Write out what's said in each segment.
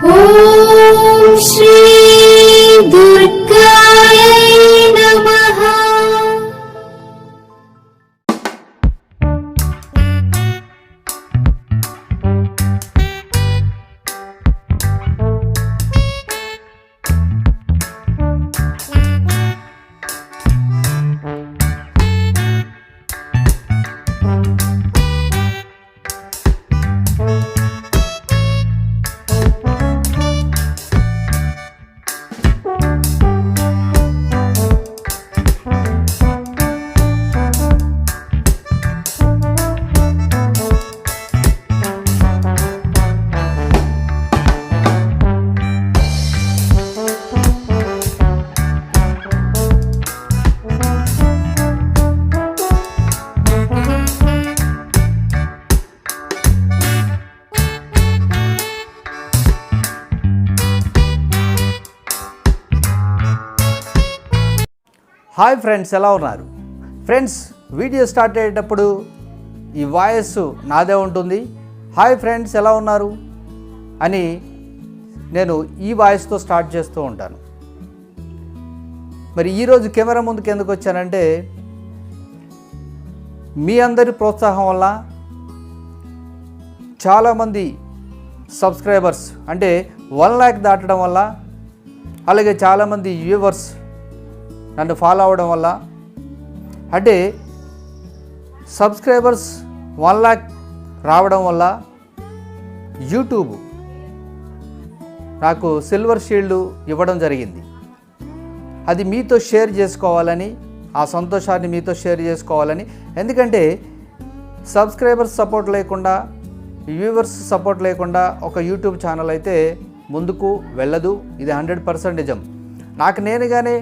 ఓం శ్రీ దుర్గాయ నమః. Hi friends, ఎలా ఉన్నారు? ఫ్రెండ్స్, వీడియో స్టార్ట్ అయ్యేటప్పుడు ఈ వాయిస్ నాదే ఉంటుంది. హాయ్ ఫ్రెండ్స్, ఎలా ఉన్నారు అని నేను ఈ వాయిస్తో స్టార్ట్ చేస్తూ ఉంటాను. మరి ఈరోజు కెమెరా ముందుకు ఎందుకు వచ్చానంటే, మీ అందరి ప్రోత్సాహం వల్ల చాలామంది సబ్స్క్రైబర్స్ అంటే 1 lakh దాటడం వల్ల, అలాగే చాలామంది వ్యూవర్స్ నన్ను ఫాలో అవ్వడం వల్ల, అంటే సబ్స్క్రైబర్స్ 1 lakh రావడం వల్ల యూట్యూబ్ నాకు సిల్వర్ షీల్డ్ ఇవ్వడం జరిగింది. అది మీతో షేర్ చేసుకోవాలని, ఆ సంతోషాన్ని మీతో షేర్ చేసుకోవాలని. ఎందుకంటే సబ్స్క్రైబర్స్ సపోర్ట్ లేకుండా, వ్యూవర్స్ సపోర్ట్ లేకుండా ఒక యూట్యూబ్ ఛానల్ అయితే ముందుకు వెళ్ళదు. ఇది 100% నిజం. నాకు నేనుగానే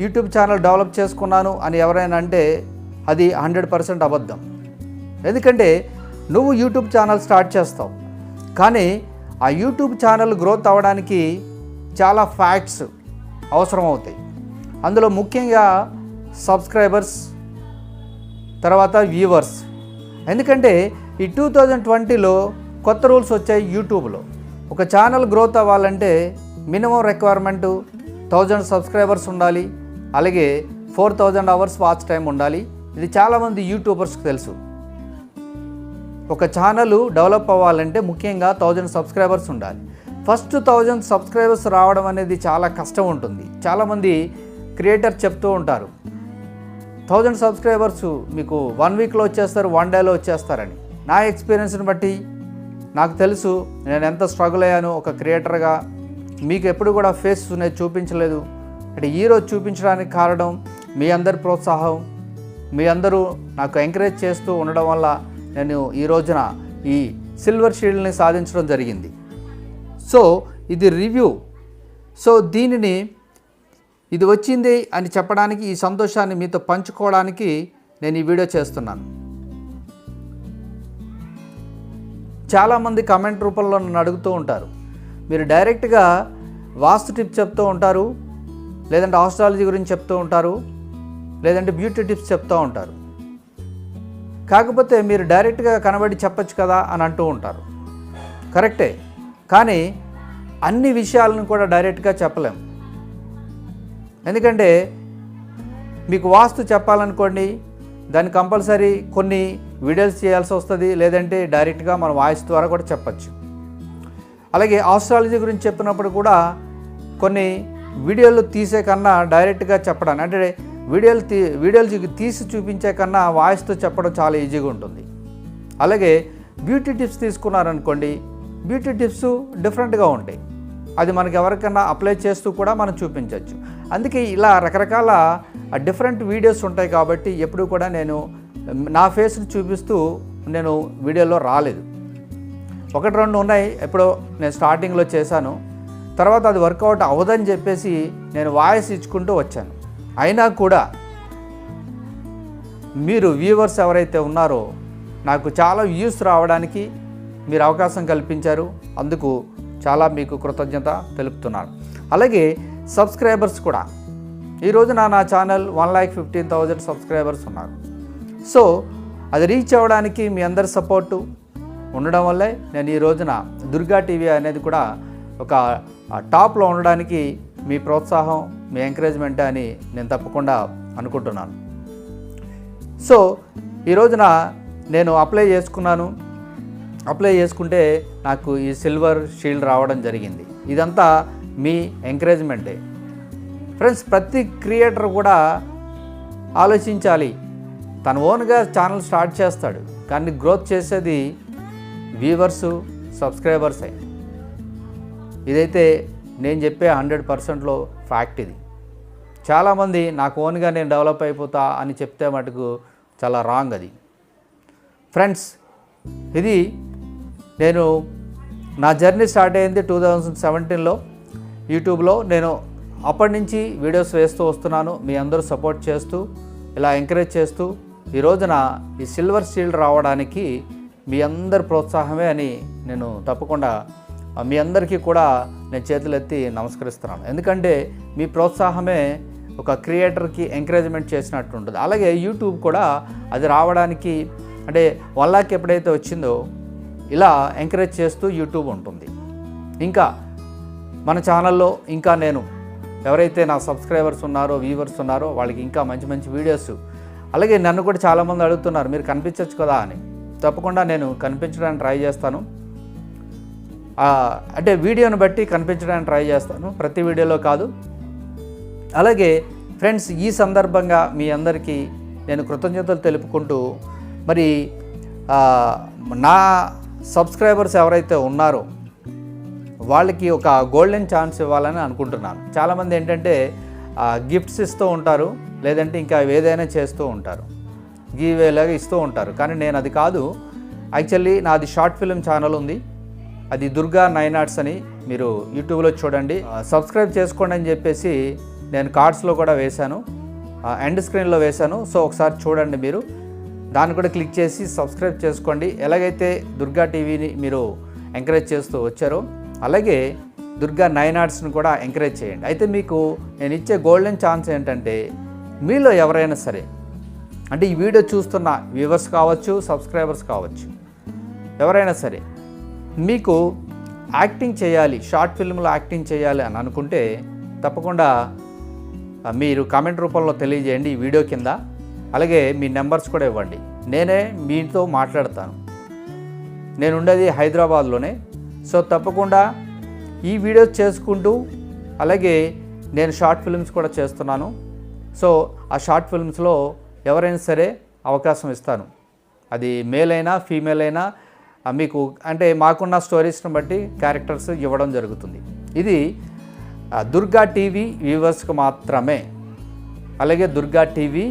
యూట్యూబ్ ఛానల్ డెవలప్ చేసుకున్నాను అని ఎవరైనా అంటే అది 100% అబద్ధం. ఎందుకంటే నువ్వు యూట్యూబ్ ఛానల్ స్టార్ట్ చేస్తావు, కానీ ఆ యూట్యూబ్ ఛానల్ గ్రోత్ అవ్వడానికి చాలా ఫ్యాక్ట్స్ అవసరం అవుతాయి. అందులో ముఖ్యంగా సబ్స్క్రైబర్స్, తర్వాత వ్యూవర్స్. ఎందుకంటే ఈ 2020లో కొత్త రూల్స్ వచ్చాయి యూట్యూబ్లో. ఒక ఛానల్ గ్రోత్ అవ్వాలంటే మినిమం రిక్వైర్మెంట్ 1000 సబ్స్క్రైబర్స్ ఉండాలి, అలాగే 4000 అవర్స్ వాచ్ టైం ఉండాలి. ఇది చాలామంది యూట్యూబర్స్కి తెలుసు. ఒక ఛానల్ డెవలప్ అవ్వాలంటే ముఖ్యంగా 1000 సబ్స్క్రైబర్స్ ఉండాలి. ఫస్ట్ 1000 సబ్స్క్రైబర్స్ రావడం అనేది చాలా కష్టం ఉంటుంది. చాలామంది క్రియేటర్ చెప్తూ ఉంటారు 1000 సబ్స్క్రైబర్స్ మీకు 1 వీక్లో వచ్చేస్తారు, 1 డేలో వచ్చేస్తారని. నా ఎక్స్పీరియన్స్ని బట్టి నాకు తెలుసు, నేను ఎంత స్ట్రగుల్ అయ్యాను ఒక క్రియేటర్గా. మీకు ఎప్పుడు కూడా ఫేస్ నేను చూపించలేదు. అంటే ఈరోజు చూపించడానికి కారణం మీ అందరి ప్రోత్సాహం, మీ అందరూ నాకు ఎంకరేజ్ చేస్తూ ఉండడం వల్ల నేను ఈ రోజున ఈ సిల్వర్ షీల్డ్ని సాధించడం జరిగింది. సో ఇది రివ్యూ. సో దీనిని ఇది వచ్చింది అని చెప్పడానికి, ఈ సంతోషాన్ని మీతో పంచుకోవడానికి నేను ఈ వీడియో చేస్తున్నాను. చాలామంది కామెంట్ రూపంలో నన్ను అడుగుతూ ఉంటారు, మీరు డైరెక్ట్గా వాస్తు టిప్స్ చెప్తూ ఉంటారు, లేదంటే ఆస్ట్రాలజీ గురించి చెప్తూ ఉంటారు, లేదంటే బ్యూటీ టిప్స్ చెప్తూ ఉంటారు. కాకపోతే మీరు డైరెక్ట్గా కనబడి చెప్పచ్చు కదా అని అంటూ ఉంటారు. కరెక్టే, కానీ అన్ని విషయాలను కూడా డైరెక్ట్గా చెప్పలేము. ఎందుకంటే మీకు వాస్తు చెప్పాలనుకోండి, దాన్ని కంపల్సరీ కొన్ని వీడియోస్ చేయాల్సి వస్తుంది, లేదంటే డైరెక్ట్గా మన వాయిస్ ద్వారా కూడా చెప్పచ్చు. అలాగే ఆస్ట్రాలజీ గురించి చెప్పినప్పుడు కూడా కొన్ని వీడియోలు తీసే కన్నా డైరెక్ట్గా చెప్పడానికి, అంటే వీడియోలు తీసి చూపించే కన్నా వాయిస్తో చెప్పడం చాలా ఈజీగా ఉంటుంది. అలాగే బ్యూటీ టిప్స్ తీసుకున్నారనుకోండి, బ్యూటీ టిప్స్ డిఫరెంట్గా ఉంటాయి. అది మనకి ఎవరికైనా అప్లై చేస్తూ కూడా మనం చూపించవచ్చు. అందుకే ఇలా రకరకాల డిఫరెంట్ వీడియోస్ ఉంటాయి. కాబట్టి ఎప్పుడు కూడా నేను నా ఫేస్ని చూపిస్తూ నేను వీడియోలో రాలేదు. 1-2 ఉన్నాయి, ఎప్పుడో నేను స్టార్టింగ్లో చేశాను. తర్వాత అది వర్కౌట్ అవ్వదని చెప్పేసి నేను వాయిస్ ఇచ్చుకుంటూ వచ్చాను. అయినా కూడా మీరు వ్యూవర్స్ ఎవరైతే ఉన్నారో నాకు చాలా వ్యూస్ రావడానికి మీరు అవకాశం కల్పించారు. అందుకు చాలా మీకు కృతజ్ఞత తెలుపుతున్నాను. అలాగే సబ్స్క్రైబర్స్ కూడా ఈ రోజున నా ఛానల్ 1,15,000 సబ్స్క్రైబర్స్ ఉన్నారు. సో అది రీచ్ అవ్వడానికి మీ అందరి సపోర్టు, ఉండడం వల్లే నేను ఈ రోజున దుర్గా టీవీ అనేది కూడా ఒక టాప్లో ఉండడానికి మీ ప్రోత్సాహం, మీ ఎంకరేజ్మెంట్ అని నేను తప్పకుండా అనుకుంటున్నాను. సో ఈ రోజున నేను అప్లై చేసుకుంటే నాకు ఈ సిల్వర్ షీల్డ్ రావడం జరిగింది. ఇదంతా మీ ఎంకరేజ్మెంటే ఫ్రెండ్స్. ప్రతి క్రియేటర్ కూడా ఆలోచించాలి. తన ఓన్గా ఛానల్ స్టార్ట్ చేస్తాడు, కానీ గ్రోత్ చేసేది వ్యూవర్సు, సబ్స్క్రైబర్సే. ఇదైతే నేను చెప్పే 100%లో ఫ్యాక్ట్. ఇది చాలామంది నాకు ఓన్గా నేను డెవలప్ అయిపోతా అని చెప్తే మటుకు చాలా రాంగ్ అది ఫ్రెండ్స్. ఇది నేను నా జర్నీ స్టార్ట్ అయింది 2017లో యూట్యూబ్లో. నేను అప్పటి నుంచి వీడియోస్ వేస్తూ వస్తున్నాను. మీ అందరూ సపోర్ట్ చేస్తూ, ఇలా ఎంకరేజ్ చేస్తూ, ఈ రోజున ఈ సిల్వర్ షీల్డ్ రావడానికి మీ అందరి ప్రోత్సాహమే అని నేను తప్పకుండా మీ అందరికీ కూడా నేను చేతులెత్తి నమస్కరిస్తున్నాను. ఎందుకంటే మీ ప్రోత్సాహమే ఒక క్రియేటర్కి ఎంకరేజ్మెంట్ చేసినట్టు ఉంటుంది. అలాగే యూట్యూబ్ కూడా అది రావడానికి అంటే 1 lakh ఎప్పుడైతే వచ్చిందో ఇలా ఎంకరేజ్ చేస్తూ యూట్యూబ్ ఉంటుంది. ఇంకా మన ఛానల్లో ఇంకా నేను ఎవరైతే నా సబ్స్క్రైబర్స్ ఉన్నారో, వ్యూవర్స్ ఉన్నారో వాళ్ళకి ఇంకా మంచి మంచి వీడియోస్, అలాగే నన్ను కూడా చాలామంది అడుగుతున్నారు మీరు కనిపించవచ్చు కదా అని. తప్పకుండా నేను కనిపించడానికి ట్రై చేస్తాను. అంటే వీడియోని బట్టి కనిపించడానికి ట్రై చేస్తాను, ప్రతి వీడియోలో కాదు. అలాగే ఫ్రెండ్స్, ఈ సందర్భంగా మీ అందరికీ నేను కృతజ్ఞతలు తెలుపుకుంటూ, మరి నా సబ్స్క్రైబర్స్ ఎవరైతే ఉన్నారో వాళ్ళకి ఒక గోల్డెన్ ఛాన్స్ ఇవ్వాలని అనుకుంటున్నాను. చాలామంది ఏంటంటే గిఫ్ట్స్ ఇస్తూ ఉంటారు, లేదంటే ఇంకా ఏదైనా చేస్తూ ఉంటారు, గివేలాగా ఇస్తూ ఉంటారు. కానీ నేను అది కాదు. యాక్చువల్లీ నాది షార్ట్ ఫిల్మ్ ఛానల్ ఉంది, అది దుర్గా 9 arts అని. మీరు యూట్యూబ్లో చూడండి, సబ్స్క్రైబ్ చేసుకోండి అని చెప్పేసి నేను కార్డ్స్లో కూడా వేశాను, ఎండ్ స్క్రీన్లో వేశాను. సో ఒకసారి చూడండి, మీరు దాన్ని కూడా క్లిక్ చేసి సబ్స్క్రైబ్ చేసుకోండి. ఎలాగైతే దుర్గా టీవీని మీరు ఎంకరేజ్ చేస్తూ వచ్చారో అలాగే దుర్గా 9 artsని కూడా ఎంకరేజ్ చేయండి. అయితే మీకు నేను ఇచ్చే గోల్డెన్ ఛాన్స్ ఏంటంటే, మీలో ఎవరైనా సరే, అంటే ఈ వీడియో చూస్తున్న వ్యూవర్స్ కావచ్చు, సబ్స్క్రైబర్స్ కావచ్చు, ఎవరైనా సరే మీకు యాక్టింగ్ చేయాలి, షార్ట్ ఫిల్మ్లో యాక్టింగ్ చేయాలి అని అనుకుంటే తప్పకుండా మీరు కామెంట్ రూపంలో తెలియజేయండి ఈ వీడియో కింద. అలాగే మీ నెంబర్స్ కూడా ఇవ్వండి, నేనే మీతో మాట్లాడతాను. నేను ఉండేది హైదరాబాద్లోనే. సో తప్పకుండా ఈ వీడియోస్ చేసుకుంటూ, అలాగే నేను షార్ట్ ఫిల్మ్స్ కూడా చేస్తున్నాను. సో ఆ షార్ట్ ఫిల్మ్స్లో ఎవరైనా సరే అవకాశం ఇస్తాను, అది మేల్ అయినా ఫీమేల్ అయినా మీకు, అంటే మాకున్న స్టోరీస్ని బట్టి క్యారెక్టర్స్ ఇవ్వడం జరుగుతుంది. ఇది దుర్గా టీవీ వ్యూవర్స్కి మాత్రమే, అలాగే దుర్గా టీవీ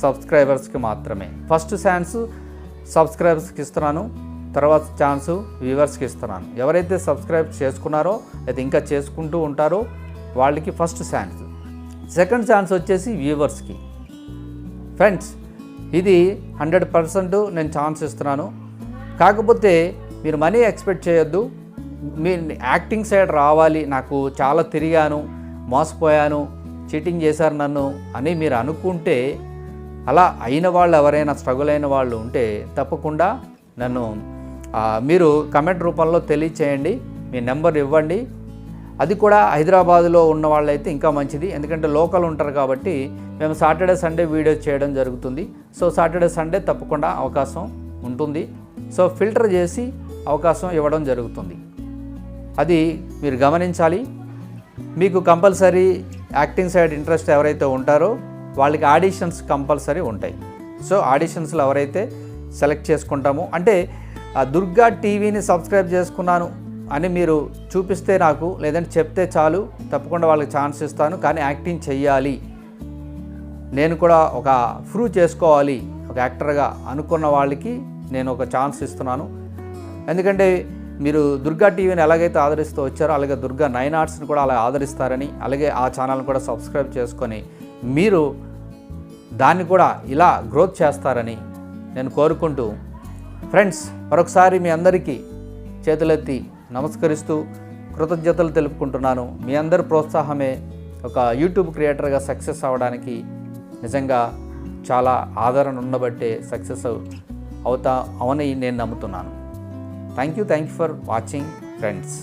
సబ్స్క్రైబర్స్కి మాత్రమే. ఫస్ట్ ఛాన్స్ సబ్స్క్రైబర్స్కి ఇస్తున్నాను, తర్వాత ఛాన్స్ వ్యూవర్స్కి ఇస్తున్నాను. ఎవరైతే సబ్స్క్రైబ్ చేసుకున్నారో లేదా ఇంకా చేసుకుంటూ ఉంటారో వాళ్ళకి ఫస్ట్ ఛాన్స్. సెకండ్ ఛాన్స్ వచ్చేసి వ్యూవర్స్కి. ఫ్రెండ్స్, ఇది 100% నేను ఛాన్స్ ఇస్తున్నాను. కాకపోతే మీరు మనీ ఎక్స్పెక్ట్ చేయొద్దు. మీ యాక్టింగ్ సైడ్ రావాలి, నాకు చాలా తిరిగాను, మోసపోయాను, చీటింగ్ చేశారు నన్ను అని మీరు అనుకుంటే, అలా అయిన వాళ్ళు ఎవరైనా స్ట్రగుల్ అయిన వాళ్ళు ఉంటే తప్పకుండా నన్ను మీరు కమెంట్ రూపంలో తెలియచేయండి, మీ నెంబర్ ఇవ్వండి. అది కూడా హైదరాబాదులో ఉన్న వాళ్ళైతే ఇంకా మంచిది, ఎందుకంటే లోకల్ ఉంటారు కాబట్టి మేము సాటర్డే సండే వీడియో చేయడం జరుగుతుంది. సో సాటర్డే సండే తప్పకుండా అవకాశం ఉంటుంది. సో ఫిల్టర్ చేసి అవకాశం ఇవ్వడం జరుగుతుంది, అది మీరు గమనించాలి. మీకు కంపల్సరీ యాక్టింగ్ సైడ్ ఇంట్రెస్ట్ ఎవరైతే ఉంటారో వాళ్ళకి ఆడిషన్స్ కంపల్సరీ ఉంటాయి. సో ఆడిషన్స్లో ఎవరైతే సెలెక్ట్ చేసుకుంటామో, అంటే దుర్గా టీవీని సబ్స్క్రైబ్ చేసుకున్నాను అని మీరు చూపిస్తే నాకు, లేదంటే చెప్తే చాలు, తప్పకుండా వాళ్ళకి ఛాన్స్ ఇస్తాను. కానీ యాక్టింగ్ చెయ్యాలి, నేను కూడా ఒక ప్రూవ్ చేసుకోవాలి ఒక యాక్టర్గా అనుకున్న వాళ్ళకి నేను ఒక ఛాన్స్ ఇస్తున్నాను. ఎందుకంటే మీరు దుర్గా టీవీని ఎలాగైతే ఆదరిస్తూ వచ్చారో అలాగే దుర్గా 9 artsని కూడా అలా ఆదరిస్తారని, అలాగే ఆ ఛానల్ని కూడా సబ్స్క్రైబ్ చేసుకొని మీరు దాన్ని కూడా ఇలా గ్రోత్ చేస్తారని నేను కోరుకుంటూ, ఫ్రెండ్స్ మరొకసారి మీ అందరికీ చేతులెత్తి నమస్కరిస్తూ కృతజ్ఞతలు తెలుపుకుంటున్నాను. మీ అందరి ప్రోత్సాహమే ఒక యూట్యూబ్ క్రియేటర్గా సక్సెస్ అవ్వడానికి నిజంగా చాలా ఆదరణ ఉండబట్టే సక్సెస్ అవని నేను నమ్ముతున్నాను. Thank you for watching friends.